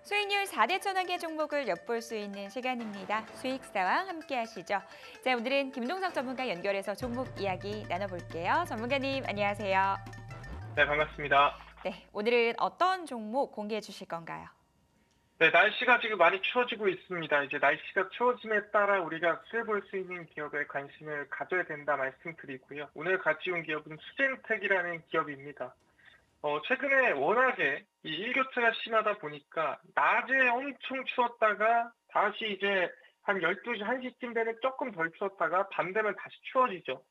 수익률 4대 천왕의 종목을 엿볼 수 있는 시간입니다. 수익사와 함께 하시죠. 자, 오늘은 김동석 전문가 연결해서 종목 이야기 나눠볼게요. 전문가님, 안녕하세요. 네, 반갑습니다. 네, 오늘은 어떤 종목 공개해 주실 건가요? 네, 날씨가 지금 많이 추워지고 있습니다. 이제 날씨가 추워짐에 따라 우리가 수혜 볼 수 있는 기업에 관심을 가져야 된다 말씀드리고요. 오늘 같이 온 기업은 수젠텍이라는 기업입니다. 최근에 워낙에 이 일교차가 심하다 보니까 낮에 엄청 추웠다가 다시 이제 한 12시, 1시쯤 되면 조금 덜 추웠다가 밤 되면 다시 추워지죠.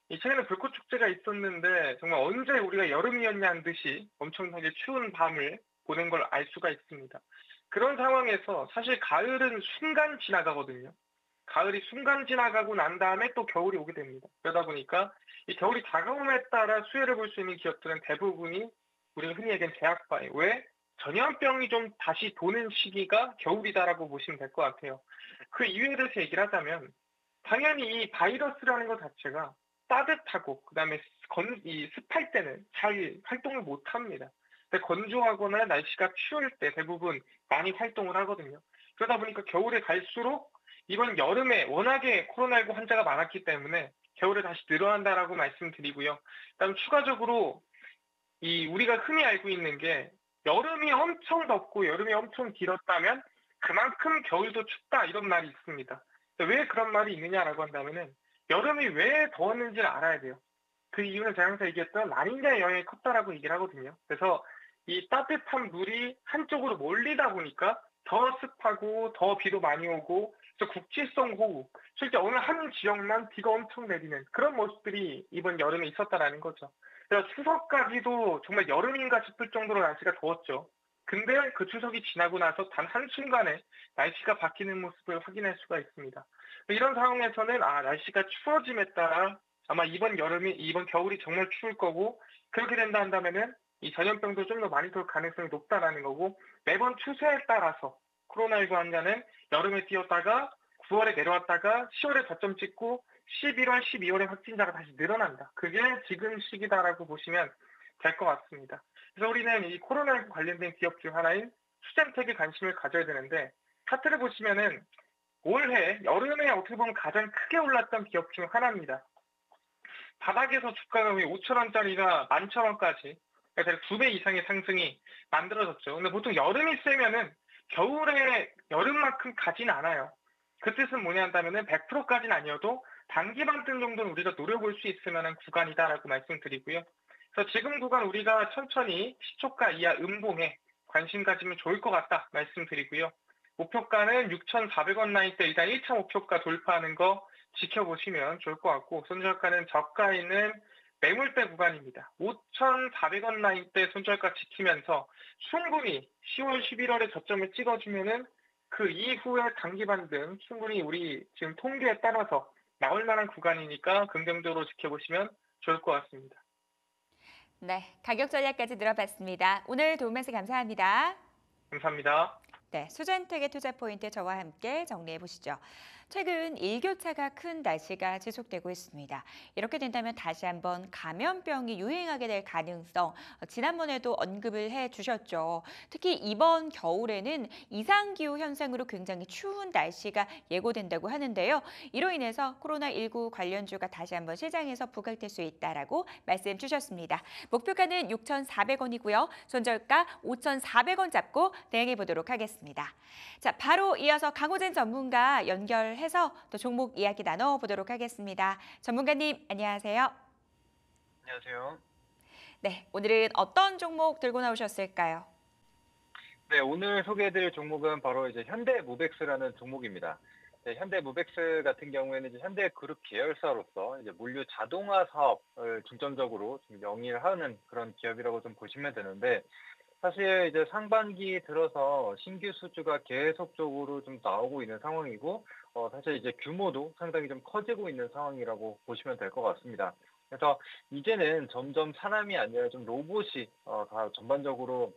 이 최근에 불꽃 축제가 있었는데 정말 언제 우리가 여름이었냐는 듯이 엄청나게 추운 밤을 보낸 걸 알 수가 있습니다. 그런 상황에서 사실 가을은 순간 지나가거든요. 가을이 순간 지나가고 난 다음에 또 겨울이 오게 됩니다. 그러다 보니까 이 겨울이 다가옴에 따라 수혜를 볼 수 있는 기업들은 대부분이 우리가 흔히 얘기하는 제약바예요. 왜? 전염병이 좀 다시 도는 시기가 겨울이다라고 보시면 될 것 같아요. 그 이유에 대해서 얘기를 하자면 당연히 이 바이러스라는 것 자체가 따뜻하고 그다음에 이 습할 때는 잘 활동을 못 합니다. 근데 건조하거나 날씨가 추울 때 대부분 많이 활동을 하거든요. 그러다 보니까 겨울에 갈수록 이번 여름에 워낙에 코로나19 환자가 많았기 때문에 겨울에 다시 늘어난다라고 말씀드리고요. 그다음 추가적으로 이 우리가 흔히 알고 있는 게 여름이 엄청 덥고 여름이 엄청 길었다면 그만큼 겨울도 춥다 이런 말이 있습니다. 왜 그런 말이 있느냐라고 한다면은 여름이 왜 더웠는지를 알아야 돼요. 그 이유는 제가 항상 얘기했던 라니냐 영향이 컸다라고 얘기를 하거든요. 그래서 이 따뜻한 물이 한쪽으로 몰리다 보니까 더 습하고 더 비도 많이 오고 그래서 국지성 호우, 실제 어느 한 지역만 비가 엄청 내리는 그런 모습들이 이번 여름에 있었다라는 거죠. 그래서 추석까지도 정말 여름인가 싶을 정도로 날씨가 더웠죠. 근데 그 추석이 지나고 나서 단 한순간에 날씨가 바뀌는 모습을 확인할 수가 있습니다. 이런 상황에서는 날씨가 추워짐에 따라 아마 이번 겨울이 정말 추울 거고 그렇게 된다 한다면은 이 전염병도 좀 더 많이 돌 가능성이 높다라는 거고 매번 추세에 따라서 코로나19 환자는 여름에 뛰었다가 9월에 내려왔다가 10월에 저점 찍고 11월, 12월에 확진자가 다시 늘어난다. 그게 지금 시기다라고 보시면 될 것 같습니다. 그래서 우리는 이 코로나19 관련된 기업 중 하나인 수젠텍에 관심을 가져야 되는데 차트를 보시면은 올해 여름에 어떻게 보면 가장 크게 올랐던 기업 중 하나입니다. 바닥에서 주가가 5천 원짜리가 11,000원까지 그러니까 2배 이상의 상승이 만들어졌죠. 근데 보통 여름이 세면은 겨울에 여름만큼 가진 않아요. 그 뜻은 뭐냐 한다면은 100%까지는 아니어도 단기 반등 정도는 우리가 노려볼 수 있을 만한 구간이다라고 말씀드리고요. 그래서 지금 구간 우리가 천천히 시초가 이하 음봉에 관심 가지면 좋을 것 같다 말씀드리고요. 목표가는 6,400원 라인대 일단 1차 목표가 돌파하는 거 지켜보시면 좋을 것 같고 손절가는 저가 있는 매물대 구간입니다. 5,400원 라인대 손절가 지키면서 충분히 10월, 11월에 저점을 찍어주면은 그 이후에 단기 반등 충분히 우리 지금 통계에 따라서 나올 만한 구간이니까 긍정적으로 지켜보시면 좋을 것 같습니다. 네, 가격 전략까지 들어봤습니다. 오늘 도움 말씀 감사합니다. 감사합니다. 네, 수젠텍의 투자 포인트 저와 함께 정리해 보시죠. 최근 일교차가 큰 날씨가 지속되고 있습니다. 이렇게 된다면 다시 한번 감염병이 유행하게 될 가능성, 지난번에도 언급을 해 주셨죠. 특히 이번 겨울에는 이상기후 현상으로 굉장히 추운 날씨가 예고된다고 하는데요. 이로 인해서 코로나19 관련주가 다시 한번 시장에서 부각될 수 있다라고 말씀 주셨습니다. 목표가는 6,400원이고요. 손절가 5,400원 잡고 대응해 보도록 하겠습니다. 자, 바로 이어서 강호진 전문가 연결해서 또 종목 이야기 나눠보도록 하겠습니다. 전문가님, 안녕하세요. 안녕하세요. 네, 오늘은 어떤 종목 들고 나오셨을까요? 네, 오늘 소개해드릴 종목은 바로 이제 현대모백스라는 종목입니다. 네, 현대모백스 같은 경우에는 이제 현대그룹 계열사로서 이제 물류 자동화 사업을 중점적으로 좀 영위하는 그런 기업이라고 좀 보시면 되는데, 사실 이제 상반기 들어서 신규 수주가 계속적으로 좀 나오고 있는 상황이고, 사실 이제 규모도 상당히 좀 커지고 있는 상황이라고 보시면 될 것 같습니다. 그래서 이제는 점점 사람이 아니라 좀 로봇이 다 전반적으로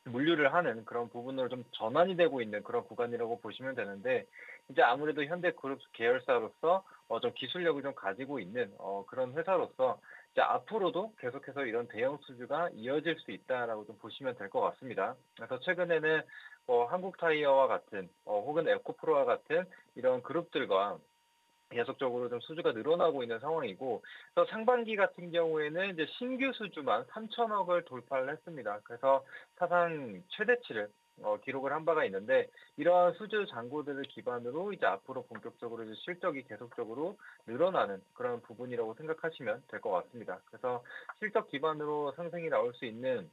물류를 하는 그런 부분으로 좀 전환이 되고 있는 그런 구간이라고 보시면 되는데, 이제 아무래도 현대그룹 계열사로서 좀 기술력을 좀 가지고 있는 그런 회사로서 이제 앞으로도 계속해서 이런 대형 수주가 이어질 수 있다라고 좀 보시면 될 것 같습니다. 그래서 최근에는 한국타이어와 같은 혹은 에코프로와 같은 이런 그룹들과 계속적으로 좀 수주가 늘어나고 있는 상황이고, 그래서 상반기 같은 경우에는 이제 신규 수주만 3천억을 돌파를 했습니다. 그래서 사상 최대치를 기록을 한 바가 있는데, 이러한 수주 잔고들을 기반으로 이제 앞으로 본격적으로 이제 실적이 계속적으로 늘어나는 그런 부분이라고 생각하시면 될 것 같습니다. 그래서 실적 기반으로 상승이 나올 수 있는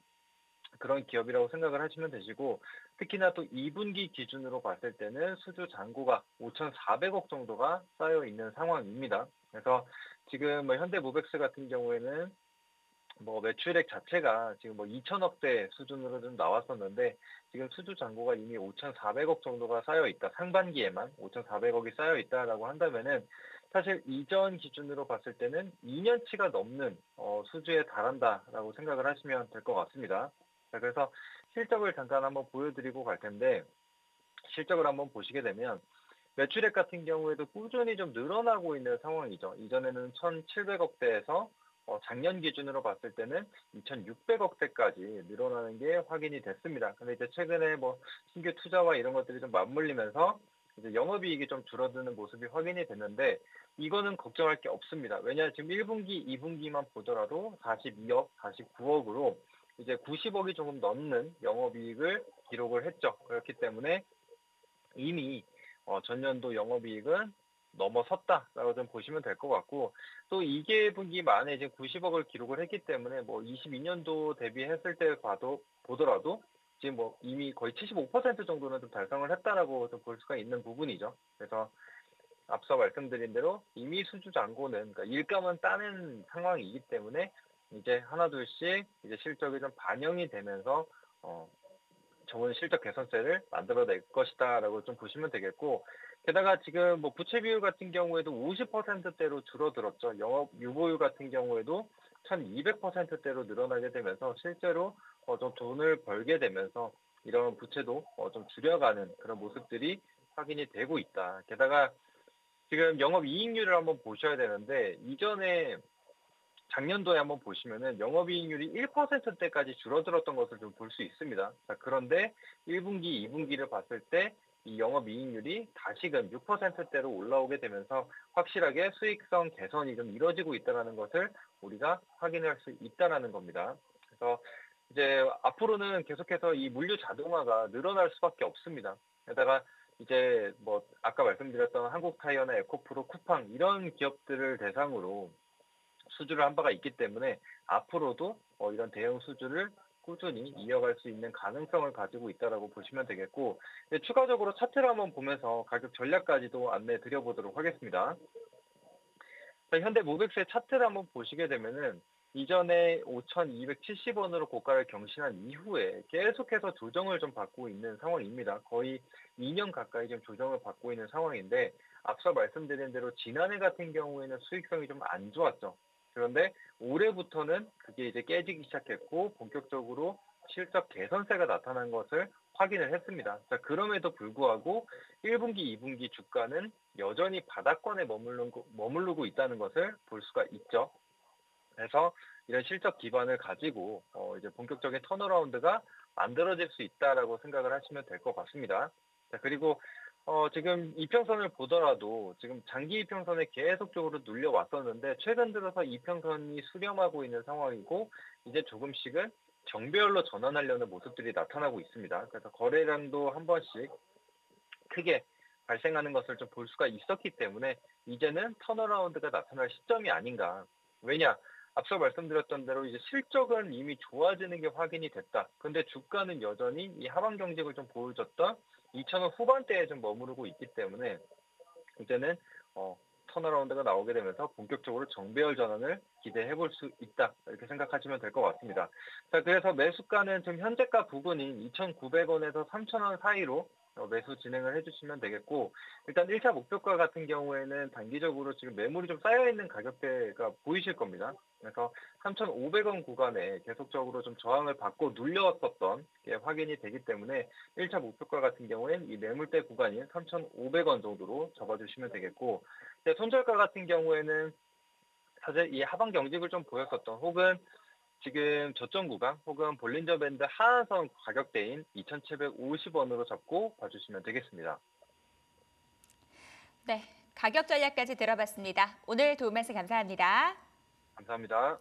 그런 기업이라고 생각을 하시면 되시고, 특히나 또 2분기 기준으로 봤을 때는 수주 잔고가 5,400억 정도가 쌓여 있는 상황입니다. 그래서 지금 현대모백스 같은 경우에는 매출액 자체가 지금 2천억대 수준으로 좀 나왔었는데, 지금 수주 잔고가 이미 5,400억 정도가 쌓여 있다. 상반기에만 5,400억이 쌓여 있다라고 한다면은, 사실 이전 기준으로 봤을 때는 2년치가 넘는 수주에 달한다라고 생각을 하시면 될 것 같습니다. 자, 그래서 실적을 잠깐 한번 보여드리고 갈 텐데, 실적을 한번 보시게 되면 매출액 같은 경우에도 꾸준히 좀 늘어나고 있는 상황이죠. 이전에는 1,700억대에서 작년 기준으로 봤을 때는 2,600억대까지 늘어나는 게 확인이 됐습니다. 근데 이제 최근에 신규 투자와 이런 것들이 좀 맞물리면서 이제 영업이익이 좀 줄어드는 모습이 확인이 됐는데, 이거는 걱정할 게 없습니다. 왜냐, 지금 1분기, 2분기만 보더라도 42억, 49억으로 이제 90억이 조금 넘는 영업이익을 기록을 했죠. 그렇기 때문에 이미 전년도 영업이익은 넘어섰다라고 좀 보시면 될 것 같고, 또 2분기 만에 이제 90억을 기록을 했기 때문에 22년도 대비했을 때 보더라도 지금 이미 거의 75% 정도는 좀 달성을 했다라고 좀 볼 수가 있는 부분이죠. 그래서 앞서 말씀드린 대로 이미 수주 잔고는, 그러니까 일감은 따는 상황이기 때문에 이제 하나둘씩 이제 실적이 좀 반영이 되면서 좋은 실적 개선세를 만들어낼 것이다라고 좀 보시면 되겠고, 게다가 지금 부채 비율 같은 경우에도 50%대로 줄어들었죠. 영업 유보율 같은 경우에도 1,200%대로 늘어나게 되면서 실제로 좀 돈을 벌게 되면서 이런 부채도 좀 줄여가는 그런 모습들이 확인이 되고 있다. 게다가 지금 영업이익률을 한번 보셔야 되는데, 이전에 작년도에 한번 보시면은 영업이익률이 1%대까지 줄어들었던 것을 좀 볼 수 있습니다. 자, 그런데 1분기, 2분기를 봤을 때 이 영업이익률이 다시금 6%대로 올라오게 되면서 확실하게 수익성 개선이 좀 이루어지고 있다는 것을 우리가 확인할 수 있다는 겁니다. 그래서 이제 앞으로는 계속해서 이 물류 자동화가 늘어날 수밖에 없습니다. 게다가 이제 아까 말씀드렸던 한국타이어나 에코프로, 쿠팡 이런 기업들을 대상으로 수주를 한 바가 있기 때문에 앞으로도 이런 대형 수주를 꾸준히 이어갈 수 있는 가능성을 가지고 있다라고 보시면 되겠고, 추가적으로 차트를 한번 보면서 가격 전략까지도 안내 드려보도록 하겠습니다. 자, 현대모백스의 차트를 한번 보시게 되면은 이전에 5,270원으로 고가를 경신한 이후에 계속해서 조정을 좀 받고 있는 상황입니다. 거의 2년 가까이 좀 조정을 받고 있는 상황인데, 앞서 말씀드린 대로 지난해 같은 경우에는 수익성이 좀 안 좋았죠. 그런데 올해부터는 그게 이제 깨지기 시작했고 본격적으로 실적 개선세가 나타난 것을 확인을 했습니다. 자, 그럼에도 불구하고 1분기, 2분기 주가는 여전히 바닥권에 머무르고 있다는 것을 볼 수가 있죠. 그래서 이런 실적 기반을 가지고 이제 본격적인 턴어라운드가 만들어질 수 있다라고 생각을 하시면 될 것 같습니다. 자, 그리고 지금 이평선을 보더라도 지금 장기 이평선에 계속적으로 눌려왔었는데, 최근 들어서 이평선이 수렴하고 있는 상황이고, 이제 조금씩은 정배열로 전환하려는 모습들이 나타나고 있습니다. 그래서 거래량도 한 번씩 크게 발생하는 것을 좀 볼 수가 있었기 때문에 이제는 턴어라운드가 나타날 시점이 아닌가. 왜냐? 앞서 말씀드렸던 대로 이제 실적은 이미 좋아지는 게 확인이 됐다. 근데 주가는 여전히 이 하방 경직을 좀 보여줬던 2,000원 후반대에 좀 머무르고 있기 때문에 이제는 턴어라운드가 나오게 되면서 본격적으로 정배열 전환을 기대해 볼 수 있다. 이렇게 생각하시면 될 것 같습니다. 자, 그래서 매수가는 지금 현재가 부근인 2,900원에서 3,000원 사이로 매수 진행을 해주시면 되겠고, 일단 1차 목표가 같은 경우에는 단기적으로 지금 매물이 좀 쌓여있는 가격대가 보이실 겁니다. 그래서 3,500원 구간에 계속적으로 좀 저항을 받고 눌려왔었던 게 확인이 되기 때문에 1차 목표가 같은 경우에는 이 매물대 구간인 3,500원 정도로 접어주시면 되겠고, 손절가 같은 경우에는 사실 이 하방 경직을 좀 보였었던 혹은 지금 저점 구간 혹은 볼린저 밴드 하한선 가격대인 2,750원으로 잡고 봐주시면 되겠습니다. 네, 가격 전략까지 들어봤습니다. 오늘 도움 말씀 감사합니다. 감사합니다.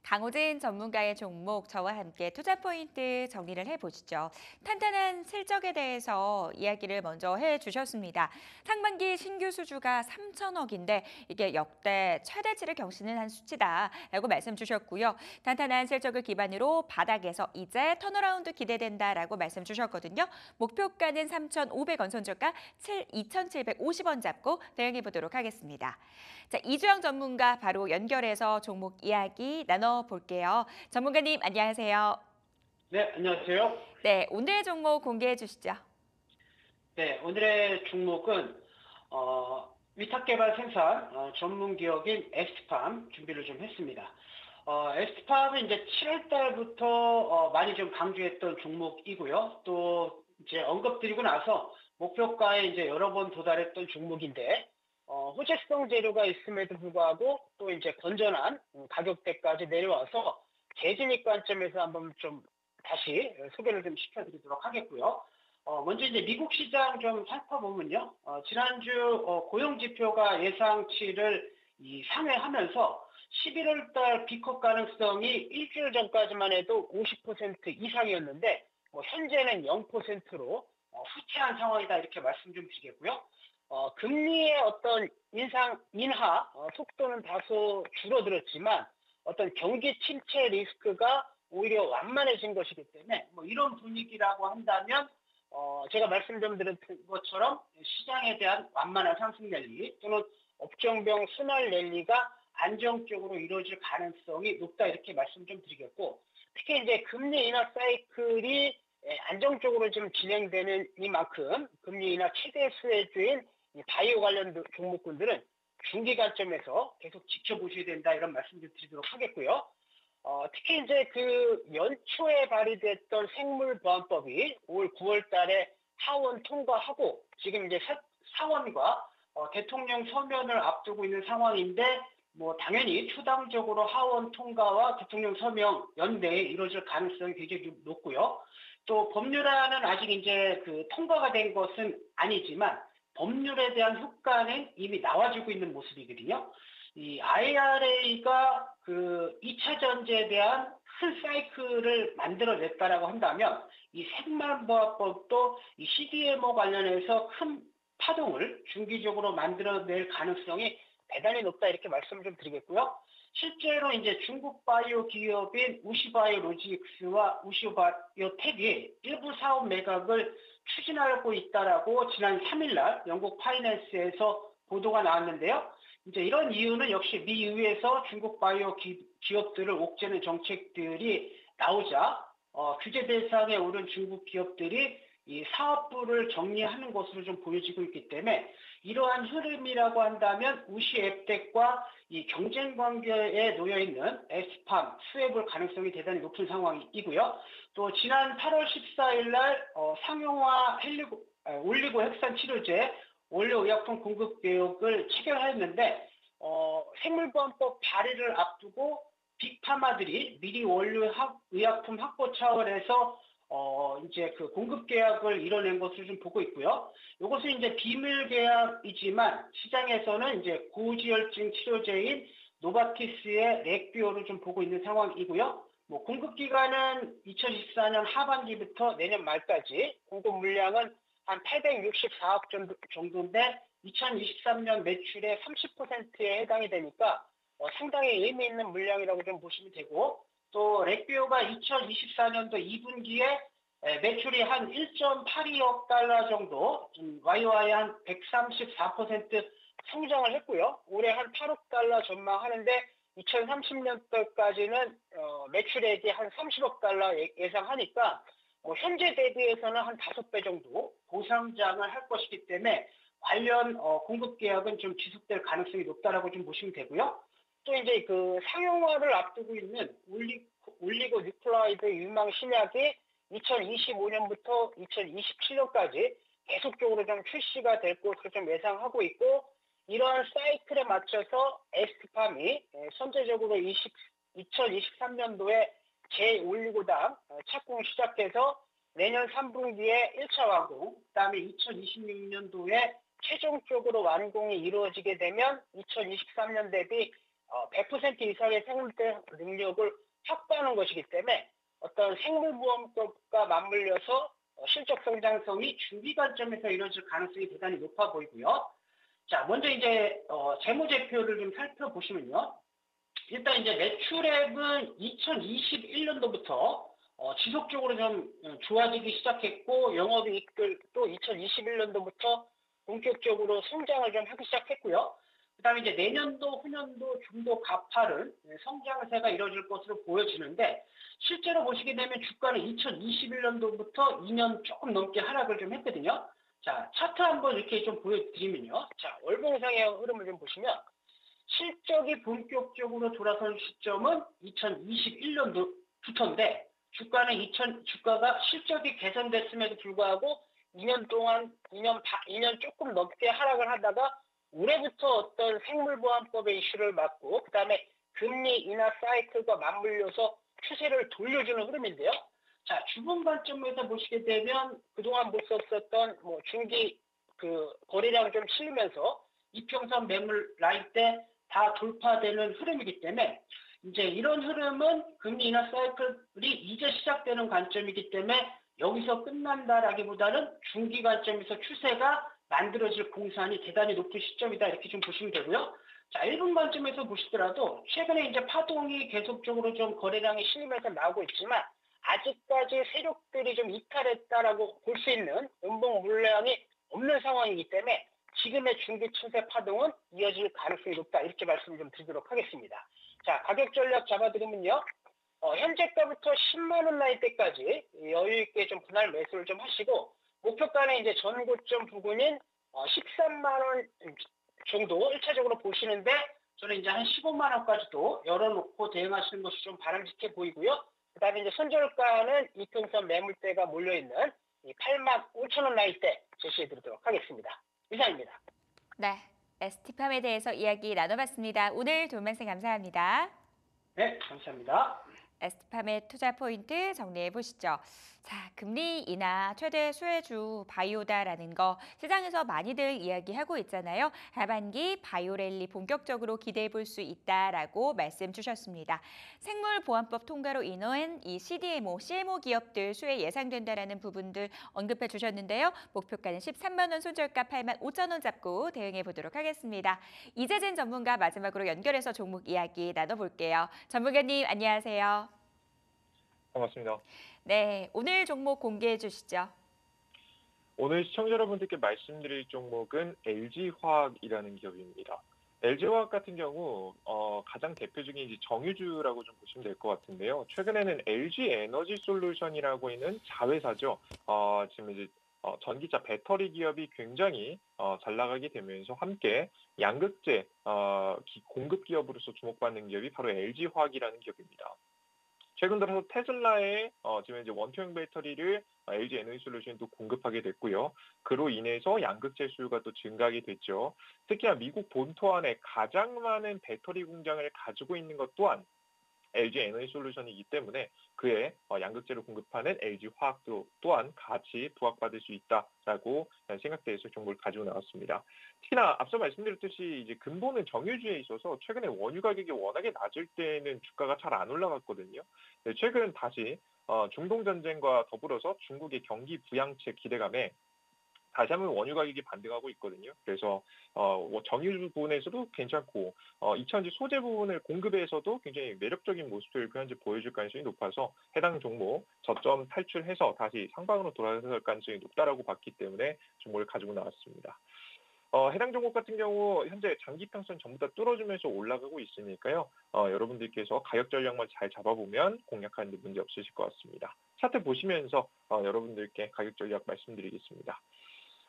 강호진 전문가의 종목 저와 함께 투자 포인트 정리를 해보시죠. 탄탄한 실적에 대해서 이야기를 먼저 해주셨습니다. 상반기 신규 수주가 3천억인데 이게 역대 최대치를 경신한 한 수치다라고 말씀 주셨고요. 탄탄한 실적을 기반으로 바닥에서 이제 턴어라운드 기대된다라고 말씀 주셨거든요. 목표가는 3,500원, 손절가 2,750원 잡고 대응해 보도록 하겠습니다. 자, 이주영 전문가 바로 연결해서 종목 이야기 나눠볼게요. 전문가님 안녕하세요. 네, 안녕하세요. 네, 오늘의 종목 공개해 주시죠. 네, 오늘의 종목은 위탁개발 생산 전문 기업인 엑스팜 준비를 좀 했습니다. 엑스팜은 이제 7월 달부터 많이 좀 강조했던 종목이고요. 또 이제 언급드리고 나서 목표가에 이제 여러 번 도달했던 종목인데 호재성 재료가 있음에도 불구하고 또 이제 건전한 가격대까지 내려와서 재진입 관점에서 한번 좀 다시 소개를 좀 시켜드리도록 하겠고요. 먼저 이제 미국 시장 좀 살펴보면요. 지난주 고용 지표가 예상치를 상회하면서 11월 달 비컷 가능성이 일주일 전까지만 해도 50% 이상이었는데 현재는 0%로 후퇴한 상황이다 이렇게 말씀 좀 드리겠고요. 금리의 어떤 인하 속도는 다소 줄어들었지만 어떤 경기 침체 리스크가 오히려 완만해진 것이기 때문에 이런 분위기라고 한다면 제가 말씀 좀 드린 것처럼 시장에 대한 완만한 상승 랠리 또는 업종별 순환 랠리가 안정적으로 이루어질 가능성이 높다 이렇게 말씀 좀 드리겠고 특히 이제 금리 인하 사이클이 안정적으로 좀 진행되는 이만큼 금리 인하 최대 수혜주인 바이오 관련 종목군들은 중기 관점에서 계속 지켜보셔야 된다 이런 말씀 좀 드리도록 하겠고요. 특히 이제 그 연초에 발의됐던 생물보안법이 올 9월 달에 하원 통과하고 지금 이제 상원과 대통령 서면을 앞두고 있는 상황인데 당연히 추당적으로 하원 통과와 대통령 서명 연내에 이루어질 가능성이 굉장히 높고요. 또 법률안은 아직 이제 그 통과가 된 것은 아니지만 법률에 대한 효과는 이미 나와주고 있는 모습이거든요. 이 IRA가 그 2차 전지에 대한 큰 사이클을 만들어냈다라고 한다면 이 생물보안법도 이 CDMO 관련해서 큰 파동을 중기적으로 만들어낼 가능성이 대단히 높다 이렇게 말씀을 좀 드리겠고요. 실제로 이제 중국 바이오 기업인 우시바이오로직스와 우시바이오텍이 일부 사업 매각을 추진하고 있다라고 지난 3일날 영국 파이낸스에서 보도가 나왔는데요. 이제 이런 이유는 역시 미 의회에서 중국 바이오 기업들을 옥죄는 정책들이 나오자 규제 대상에 오른 중국 기업들이 이 사업부를 정리하는 것으로 좀 보여지고 있기 때문에 이러한 흐름이라고 한다면 우시앱텍과 이 경쟁 관계에 놓여 있는 엑스팜 수혜볼 가능성이 대단히 높은 상황이고요. 또 지난 8월 14일 날 상용화 올리고 핵산 치료제 원료의약품 공급 계획을 체결했는데 생물보안법 발의를 앞두고 빅파마들이 미리 원료의약품 확보 차원에서 이제 그 공급 계약을 이뤄낸 것으로 좀 보고 있고요. 이것은 이제 비밀 계약이지만 시장에서는 이제 고지혈증 치료제인 노바티스의 렉비오를 좀 보고 있는 상황이고요. 공급 기간은 2024년 하반기부터 내년 말까지 공급 물량은 한 864억 정도인데 2023년 매출의 30%에 해당이 되니까 상당히 의미 있는 물량이라고 좀 보시면 되고 또 렉비오가 2024년도 2분기에 매출이 한 1.82억 달러 정도, YOY 한 134% 성장을 했고요. 올해 한 8억 달러 전망하는데 2030년도까지는 매출액이 한 30억 달러 예상하니까 현재 대비해서는 한 5배 정도 고성장을 할 것이기 때문에 관련 공급 계약은 좀 지속될 가능성이 높다라고 좀 보시면 되고요. 또 이제 그 상용화를 앞두고 있는 올리고 뉴클라이드 유망 신약이 2025년부터 2027년까지 계속적으로 좀 출시가 될 것으로 좀 예상하고 있고 이러한 사이클에 맞춰서 ST팜이 선제적으로 2023년도에 제519당 착공 시작해서 내년 3분기에 1차 완공, 그다음에 2026년도에 최종적으로 완공이 이루어지게 되면 2023년 대비 100% 이상의 생물대 능력을 확보하는 것이기 때문에 어떤 생물보험법과 맞물려서 실적 성장성이 중기 관점에서 이루어질 가능성이 대단히 높아 보이고요. 자, 먼저 이제 재무제표를 좀 살펴보시면요. 일단 이제 매출액은 2021년도부터 지속적으로 좀 좋아지기 시작했고 영업이익들도 2021년도부터 본격적으로 성장을 좀 하기 시작했고요. 그다음에 이제 내년도, 후년도 중도 가파른 성장세가 이뤄질 것으로 보여지는데 실제로 보시게 되면 주가는 2021년도부터 2년 조금 넘게 하락을 좀 했거든요. 자, 차트 한번 이렇게 좀 보여드리면요. 자, 월봉상의 흐름을 좀 보시면 실적이 본격적으로 돌아선 시점은 2021년도부터인데 주가가 실적이 개선됐음에도 불구하고 2년 동안 2년 조금 넘게 하락을 하다가 올해부터 어떤 생물보안법의 이슈를 맞고 그다음에 금리 인하 사이클과 맞물려서 추세를 돌려주는 흐름인데요. 자, 주봉 관점에서 보시게 되면 그동안 못 썼었던 중기 거래량 좀 실리면서 이평선 매물 라인 때 다 돌파되는 흐름이기 때문에 이제 이런 흐름은 금리 인하 사이클이 이제 시작되는 관점이기 때문에 여기서 끝난다라기보다는 중기 관점에서 추세가 만들어질 공산이 대단히 높은 시점이다 이렇게 좀 보시면 되고요. 자, 1분 관점에서 보시더라도 최근에 이제 파동이 계속적으로 좀 거래량이 실리면서 나오고 있지만 아직까지 세력들이 좀 이탈했다라고 볼 수 있는 음봉 물량이 없는 상황이기 때문에 지금의 중기 추세 파동은 이어질 가능성이 높다 이렇게 말씀을 좀 드리도록 하겠습니다. 자, 가격 전략 잡아드리면요. 현재가부터 10만 원 라인 때까지 여유 있게 좀 분할 매수를 좀 하시고 목표가는 이제 전고점 부근인 13만 원 정도 1차적으로 보시는데 저는 이제 한 15만 원까지도 열어놓고 대응하시는 것이 좀 바람직해 보이고요. 그다음에 이제 손절가는 이평선 매물대가 몰려있는 8만 5천 원 라인 때 제시해드리도록 하겠습니다. 이상입니다. 네, ST팜에 대해서 이야기 나눠봤습니다. 오늘 도움 말씀 감사합니다. 네, 감사합니다. ST팜의 투자 포인트 정리해 보시죠. 자, 금리 인하 최대 수혜주 바이오다라는 거 시장에서 많이들 이야기하고 있잖아요. 하반기 바이오 랠리 본격적으로 기대해 볼 수 있다라고 말씀 주셨습니다. 생물보안법 통과로 인한 이 CMO 기업들 수혜 예상된다라는 부분들 언급해 주셨는데요. 목표가는 13만 원, 손절가 8만 5천 원 잡고 대응해 보도록 하겠습니다. 이재진 전문가 마지막으로 연결해서 종목 이야기 나눠볼게요. 전문가님 안녕하세요. 반갑습니다. 네, 오늘 종목 공개해 주시죠. 오늘 시청자 여러분들께 말씀드릴 종목은 LG화학이라는 기업입니다. LG화학 같은 경우 가장 대표적인 이제 정유주라고 좀 보시면 될 것 같은데요. 최근에는 LG에너지솔루션이라고 있는 자회사죠. 지금 이제 전기차 배터리 기업이 굉장히 잘 나가게 되면서 함께 양극재 공급 기업으로서 주목받는 기업이 바로 LG화학이라는 기업입니다. 최근 들어서 테슬라의 지금 이제 원투형 배터리를 LG 에너지솔루션도 공급하게 됐고요. 그로 인해서 양극재 수요가 또 증가하게 됐죠. 특히나 미국 본토 안에 가장 많은 배터리 공장을 가지고 있는 것 또한 LG 에너지솔루션이기 때문에 그의 양극재를 공급하는 LG화학도 또한 같이 부각받을 수 있다라고 생각돼서 종목을 가지고 나왔습니다. 특히나 앞서 말씀드렸듯이 이제 근본은 정유주에 있어서 최근에 원유 가격이 워낙에 낮을 때는 주가가 잘 안 올라갔거든요. 최근 다시 중동 전쟁과 더불어서 중국의 경기 부양책 기대감에 다시 한번 원유 가격이 반등하고 있거든요. 그래서 정유 부분에서도 괜찮고 2차전지 소재 부분을 공급에서도 굉장히 매력적인 모습을 현재 보여줄 가능성이 높아서 해당 종목 저점 탈출해서 다시 상방으로 돌아설 가능성이 높다라고 봤기 때문에 종목을 가지고 나왔습니다. 해당 종목 같은 경우 현재 장기 평선 전부 다 뚫어주면서 올라가고 있으니까요. 여러분들께서 가격 전략만 잘 잡아보면 공략하는 데 문제 없으실 것 같습니다. 차트 보시면서 여러분들께 가격 전략 말씀드리겠습니다.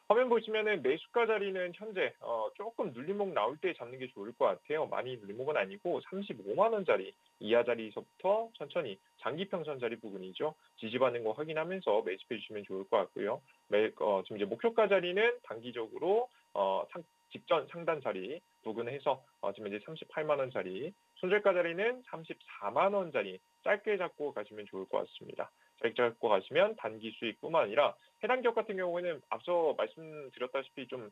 화면 보시면은 매수가 자리는 현재 조금 눌림목 나올 때 잡는 게 좋을 것 같아요. 많이 눌림목은 아니고 35만 원짜리 이하 자리에서부터 천천히 장기 평선 자리 부분이죠. 지지받는 거 확인하면서 매집해 주시면 좋을 것 같고요. 지금 이제 목표가 자리는 단기적으로 직전 상단 자리 도근해서 지금 이제 38만 원짜리, 손절가 자리는 34만 원짜리 짧게 잡고 가시면 좋을 것 같습니다. 짧게 잡고 가시면 단기 수익뿐만 아니라 해당 기업 같은 경우에는 앞서 말씀드렸다시피 좀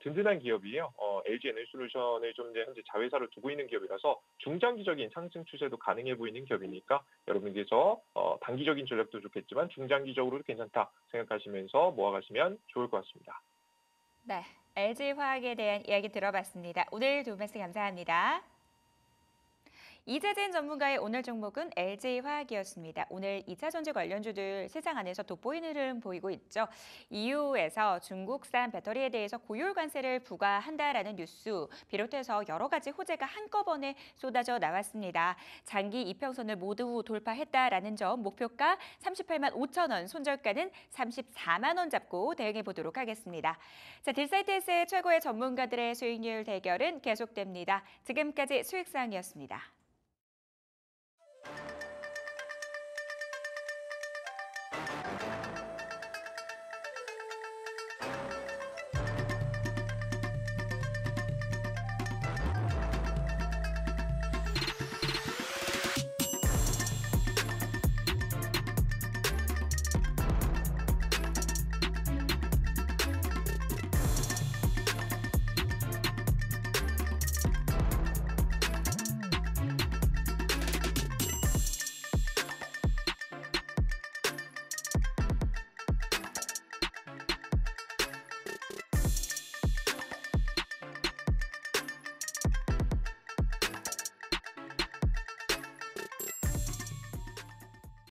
든든한 기업이에요. LG 에너지솔루션을 좀 이제 현재 자회사로 두고 있는 기업이라서 중장기적인 상승 추세도 가능해 보이는 기업이니까 여러분께서 단기적인 전략도 좋겠지만 중장기적으로도 괜찮다 생각하시면서 모아가시면 좋을 것 같습니다. 네, LG화학에 대한 이야기 들어봤습니다. 오늘 도움 말씀 감사합니다. 이재진 전문가의 오늘 종목은 LG화학이었습니다. 오늘 2차 전지 관련주들 시장 안에서 돋보이는 흐름 보이고 있죠. EU에서 중국산 배터리에 대해서 고율 관세를 부과한다라는 뉴스 비롯해서 여러 가지 호재가 한꺼번에 쏟아져 나왔습니다. 장기 이평선을 모두 돌파했다라는 점, 목표가 38만 5천 원, 손절가는 34만 원 잡고 대응해 보도록 하겠습니다. 자, 딜사이트에스의 최고의 전문가들의 수익률 대결은 계속됩니다. 지금까지 수익사항이었습니다.